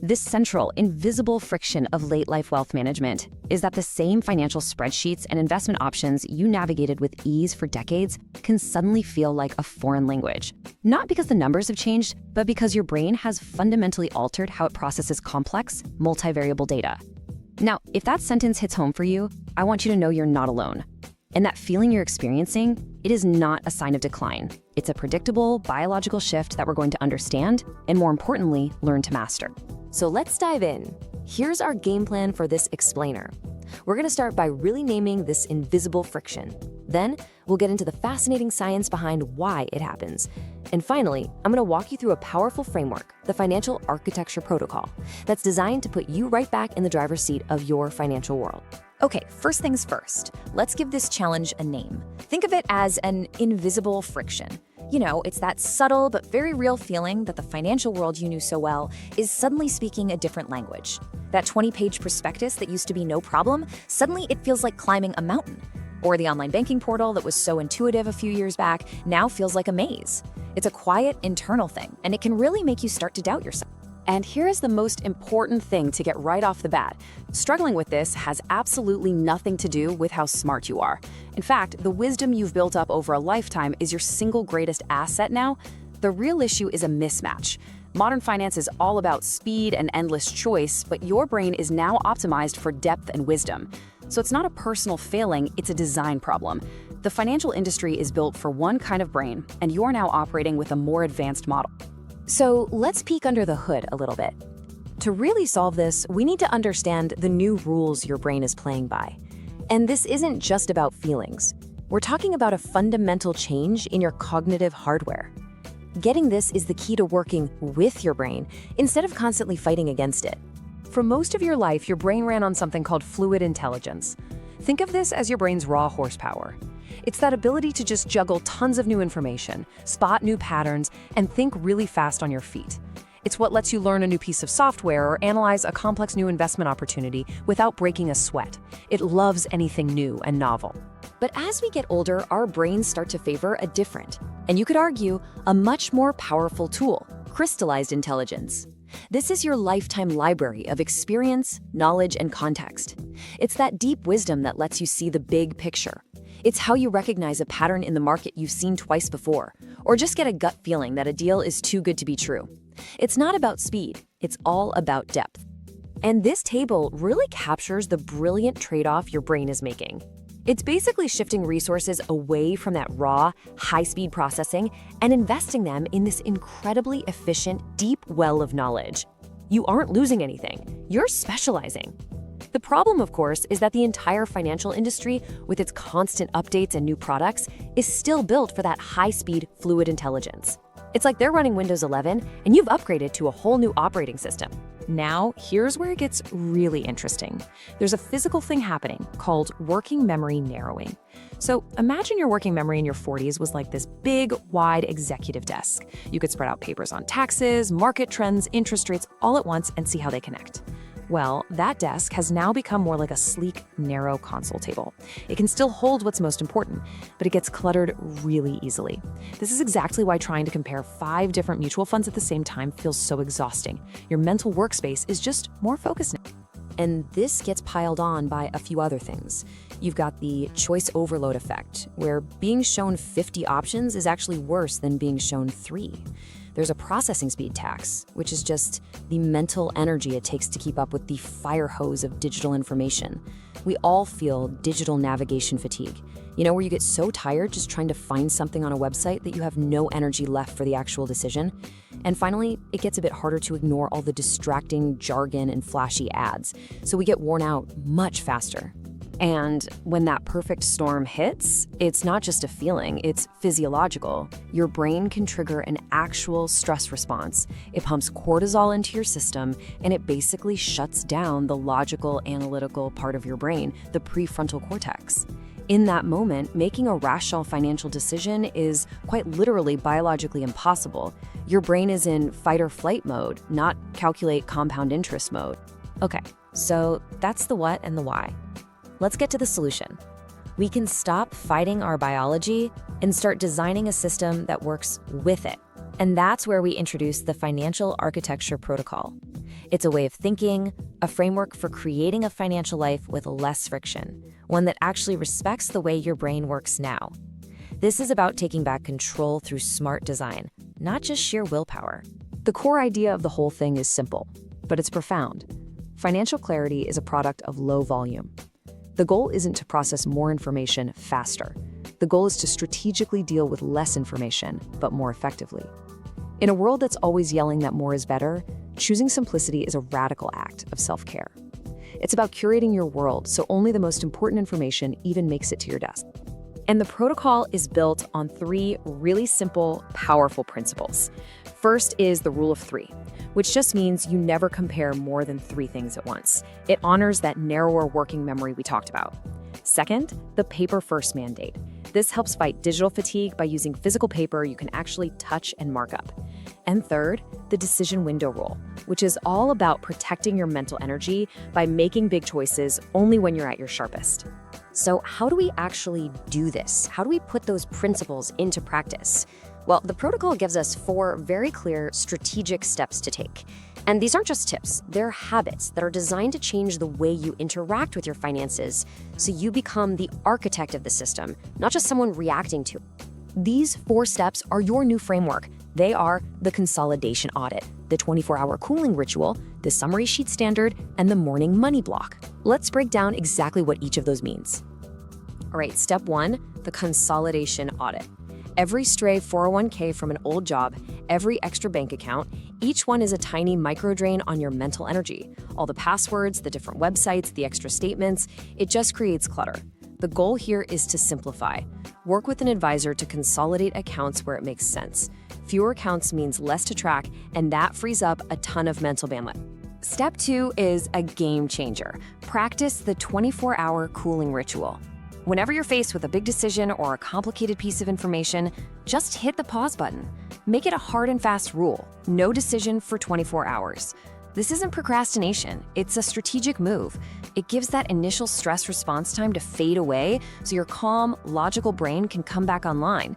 This central, invisible friction of late life wealth management is that the same financial spreadsheets and investment options you navigated with ease for decades can suddenly feel like a foreign language. Not because the numbers have changed, but because your brain has fundamentally altered how it processes complex, multivariable data. Now, if that sentence hits home for you, I want you to know you're not alone. And that feeling you're experiencing, it is not a sign of decline. It's a predictable, biological shift that we're going to understand and, more importantly, learn to master. So let's dive in. Here's our game plan for this explainer. We're going to start by really naming this invisible friction. Then we'll get into the fascinating science behind why it happens. And finally, I'm going to walk you through a powerful framework, the Financial Architecture Protocol, that's designed to put you right back in the driver's seat of your financial world. Okay, first things first, let's give this challenge a name. Think of it as an invisible friction. You know, it's that subtle but very real feeling that the financial world you knew so well is suddenly speaking a different language. That 20-page prospectus that used to be no problem, suddenly it feels like climbing a mountain. Or the online banking portal that was so intuitive a few years back now feels like a maze. It's a quiet, internal thing, and it can really make you start to doubt yourself. And here is the most important thing to get right off the bat. Struggling with this has absolutely nothing to do with how smart you are. In fact, the wisdom you've built up over a lifetime is your single greatest asset now. The real issue is a mismatch. Modern finance is all about speed and endless choice, but your brain is now optimized for depth and wisdom. So it's not a personal failing, it's a design problem. The financial industry is built for one kind of brain, and you're now operating with a more advanced model. So let's peek under the hood a little bit. To really solve this, we need to understand the new rules your brain is playing by. And this isn't just about feelings. We're talking about a fundamental change in your cognitive hardware. Getting this is the key to working with your brain instead of constantly fighting against it. For most of your life, your brain ran on something called fluid intelligence. Think of this as your brain's raw horsepower. It's that ability to just juggle tons of new information, spot new patterns, and think really fast on your feet. It's what lets you learn a new piece of software or analyze a complex new investment opportunity without breaking a sweat. It loves anything new and novel. But as we get older, our brains start to favor a different, and you could argue, a much more powerful tool, crystallized intelligence. This is your lifetime library of experience, knowledge, and context. It's that deep wisdom that lets you see the big picture. It's how you recognize a pattern in the market you've seen twice before, or just get a gut feeling that a deal is too good to be true. It's not about speed, it's all about depth. And this table really captures the brilliant trade-off your brain is making. It's basically shifting resources away from that raw, high-speed processing and investing them in this incredibly efficient, deep well of knowledge. You aren't losing anything, you're specializing. The problem, of course, is that the entire financial industry, with its constant updates and new products, is still built for that high-speed, fluid intelligence. It's like they're running Windows 11, and you've upgraded to a whole new operating system. Now, here's where it gets really interesting. There's a physical thing happening called working memory narrowing. So imagine your working memory in your 40s was like this big, wide executive desk. You could spread out papers on taxes, market trends, interest rates all at once and see how they connect. Well, that desk has now become more like a sleek, narrow console table. It can still hold what's most important, but it gets cluttered really easily. This is exactly why trying to compare 5 different mutual funds at the same time feels so exhausting. Your mental workspace is just more focused now. And this gets piled on by a few other things. You've got the choice overload effect, where being shown 50 options is actually worse than being shown 3. There's a processing speed tax, which is just the mental energy it takes to keep up with the fire hose of digital information. We all feel digital navigation fatigue. You know, where you get so tired just trying to find something on a website that you have no energy left for the actual decision. And finally, it gets a bit harder to ignore all the distracting jargon and flashy ads, so we get worn out much faster. And when that perfect storm hits, it's not just a feeling, it's physiological. Your brain can trigger an actual stress response. It pumps cortisol into your system, and it basically shuts down the logical, analytical part of your brain, the prefrontal cortex. In that moment, making a rational financial decision is quite literally biologically impossible. Your brain is in fight or flight mode, not calculate compound interest mode. Okay, so that's the what and the why. Let's get to the solution. We can stop fighting our biology and start designing a system that works with it. And that's where we introduce the Financial Architecture Protocol. It's a way of thinking, a framework for creating a financial life with less friction, one that actually respects the way your brain works now. This is about taking back control through smart design, not just sheer willpower. The core idea of the whole thing is simple, but it's profound. Financial clarity is a product of low volume. The goal isn't to process more information faster. The goal is to strategically deal with less information, but more effectively. In a world that's always yelling that more is better, choosing simplicity is a radical act of self-care. It's about curating your world so only the most important information even makes it to your desk. And the protocol is built on 3 really simple, powerful principles. First is the rule of 3, which just means you never compare more than 3 things at once. It honors that narrower working memory we talked about. Second, the paper-first mandate. This helps fight digital fatigue by using physical paper you can actually touch and mark up. And third, the decision window rule, which is all about protecting your mental energy by making big choices only when you're at your sharpest. So how do we actually do this? How do we put those principles into practice? Well, the protocol gives us 4 very clear strategic steps to take. And these aren't just tips, they're habits that are designed to change the way you interact with your finances so you become the architect of the system, not just someone reacting to it. These 4 steps are your new framework. They are the consolidation audit, the 24-hour cooling ritual, the summary sheet standard, and the morning money block. Let's break down exactly what each of those means. All right, step 1, the consolidation audit. Every stray 401k from an old job, every extra bank account, each one is a tiny micro drain on your mental energy. All the passwords, the different websites, the extra statements, it just creates clutter. The goal here is to simplify. Work with an advisor to consolidate accounts where it makes sense. Fewer accounts means less to track, and that frees up a ton of mental bandwidth. Step 2 is a game changer. Practice the 24-hour cooling ritual. Whenever you're faced with a big decision or a complicated piece of information, just hit the pause button. Make it a hard and fast rule. No decision for 24 hours. This isn't procrastination, it's a strategic move. It gives that initial stress response time to fade away so your calm, logical brain can come back online.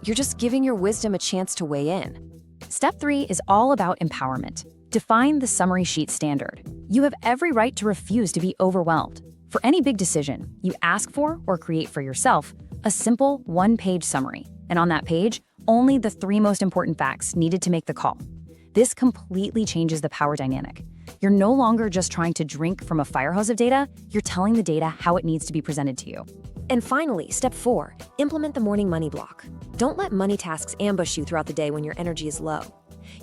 You're just giving your wisdom a chance to weigh in. Step 3 is all about empowerment. Define the summary sheet standard. You have every right to refuse to be overwhelmed. For any big decision, you ask for or create for yourself a simple 1-page summary. And on that page, only the 3 most important facts needed to make the call. This completely changes the power dynamic. You're no longer just trying to drink from a fire hose of data, you're telling the data how it needs to be presented to you. And finally, step 4, implement the morning money block. Don't let money tasks ambush you throughout the day when your energy is low.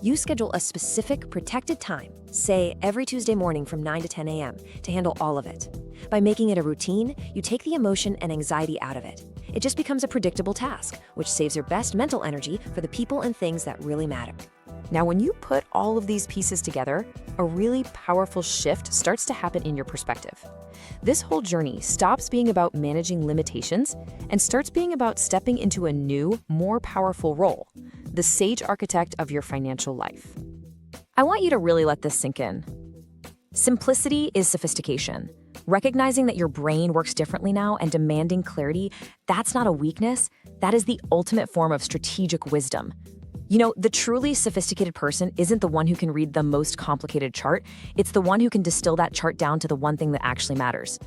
You schedule a specific protected time, say every Tuesday morning from 9 to 10 a.m., to handle all of it. By making it a routine, you take the emotion and anxiety out of it. It just becomes a predictable task, which saves your best mental energy for the people and things that really matter. Now, when you put all of these pieces together, a really powerful shift starts to happen in your perspective. This whole journey stops being about managing limitations and starts being about stepping into a new, more powerful role, the sage architect of your financial life. I want you to really let this sink in. Simplicity is sophistication. Recognizing that your brain works differently now and demanding clarity, that's not a weakness, that is the ultimate form of strategic wisdom. You know, the truly sophisticated person isn't the one who can read the most complicated chart, it's the one who can distill that chart down to the one thing that actually matters.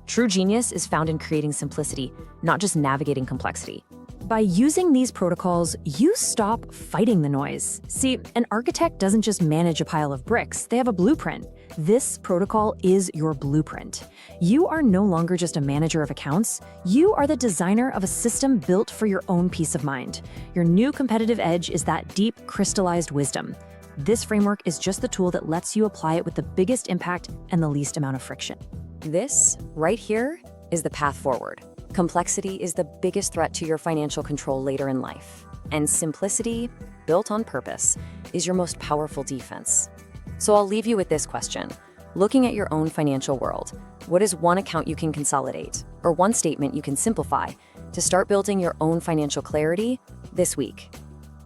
True genius is found in creating simplicity, not just navigating complexity. By using these protocols, you stop fighting the noise. See, an architect doesn't just manage a pile of bricks, they have a blueprint. This protocol is your blueprint. You are no longer just a manager of accounts, you are the designer of a system built for your own peace of mind. Your new competitive edge is that deep, crystallized wisdom. This framework is just the tool that lets you apply it with the biggest impact and the least amount of friction. This, right here, is the path forward. Complexity is the biggest threat to your financial control later in life. And simplicity, built on purpose, is your most powerful defense. So I'll leave you with this question. Looking at your own financial world, what is one account you can consolidate, or one statement you can simplify to start building your own financial clarity this week?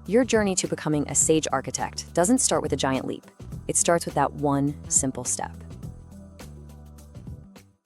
Your journey to becoming a sage architect doesn't start with a giant leap. It starts with that one simple step.